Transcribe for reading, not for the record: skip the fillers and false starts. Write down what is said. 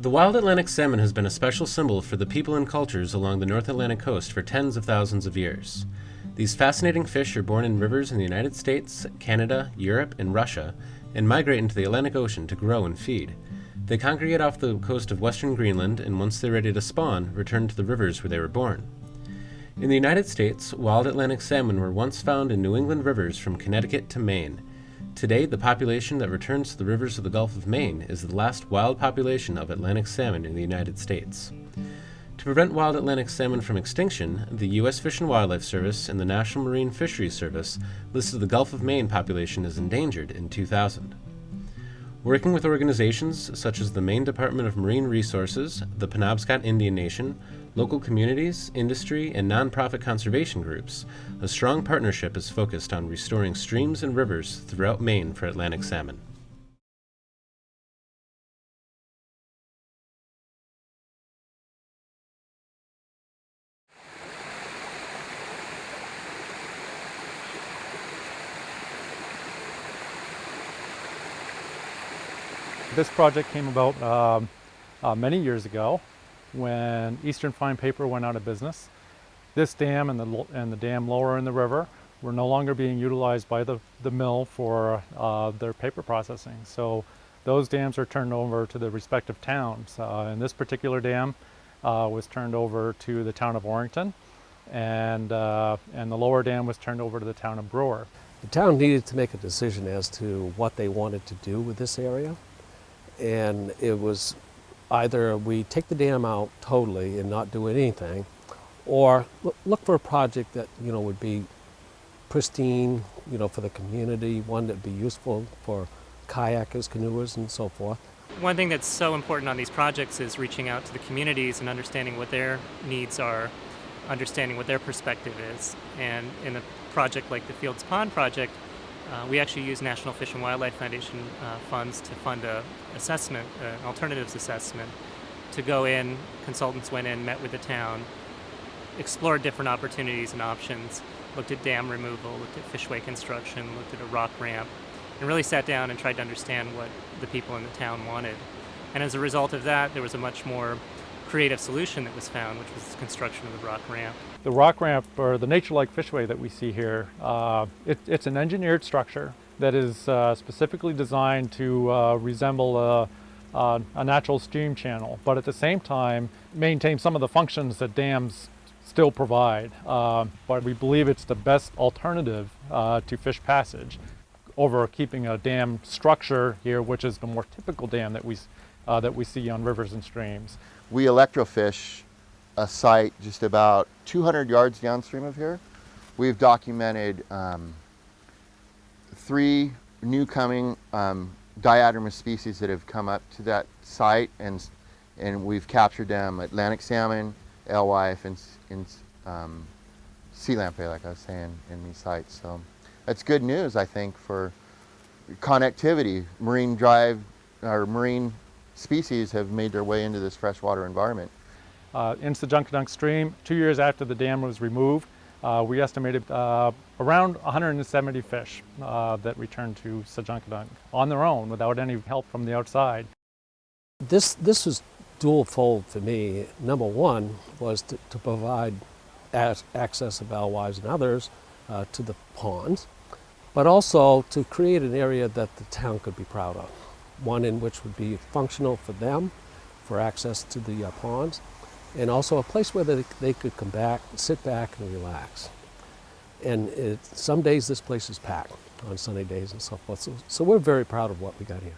The wild Atlantic salmon has been a special symbol for the people and cultures along the North Atlantic coast for tens of thousands of years. These fascinating fish are born in rivers in the United States, Canada, Europe, and Russia, and migrate into the Atlantic Ocean to grow and feed. They congregate off the coast of western Greenland, and once they're ready to spawn, return to the rivers where they were born. In the United States, wild Atlantic salmon were once found in New England rivers from Connecticut to Maine. Today, the population that returns to the rivers of the Gulf of Maine is the last wild population of Atlantic salmon in the United States. To prevent wild Atlantic salmon from extinction, the U.S. Fish and Wildlife Service and the National Marine Fisheries Service listed the Gulf of Maine population as endangered in 2000. Working with organizations such as the Maine Department of Marine Resources, the Penobscot Indian Nation, local communities, industry, and nonprofit conservation groups, a strong partnership is focused on restoring streams and rivers throughout Maine for Atlantic salmon. This project came about many years ago when Eastern Fine Paper went out of business. This dam and the dam lower in the river were no longer being utilized by the mill for their paper processing. So those dams are turned over to the respective towns. And this particular dam was turned over to the town of Orrington, and the lower dam was turned over to the town of Brewer. The town needed to make a decision as to what they wanted to do with this area. And it was either we take the dam out totally and not do anything, or look for a project that would be pristine, for the community, one that'd be useful for kayakers, canoers, and so forth. One thing that's so important on these projects is reaching out to the communities and understanding what their needs are, understanding what their perspective is. And in a project like the Fields Pond project, we actually use National Fish and Wildlife Foundation funds to fund an alternatives assessment. To go in, consultants went in, met with the town, explored different opportunities and options, looked at dam removal, looked at fishway construction, looked at a rock ramp, and really sat down and tried to understand what the people in the town wanted. And as a result of that, there was a much more creative solution that was found, which was the construction of the rock ramp. The rock ramp, or the nature-like fishway that we see here, it's an engineered structure that is specifically designed to resemble a natural stream channel, but at the same time maintain some of the functions that dams still provide. But we believe it's the best alternative to fish passage over keeping a dam structure here, which is the more typical dam that we see on rivers and streams. We electrofish a site just about 200 yards downstream of here. We've documented 3 new coming diadermous species that have come up to that site, and we've captured them: Atlantic salmon, alewife, and sea lamprey, like I was saying, in these sites. So that's good news, I think, for connectivity. Marine species have made their way into this freshwater environment. In Sajunkadunk Stream, 2 years after the dam was removed, we estimated around 170 fish that returned to Sajunkadunk on their own without any help from the outside. This was dual-fold for me. Number one was to provide access of alewives and others to the ponds, but also to create an area that the town could be proud of. One in which would be functional for them, for access to the ponds, and also a place where they could come back, sit back, and relax. And some days this place is packed on sunny days and so forth. So we're very proud of what we got here.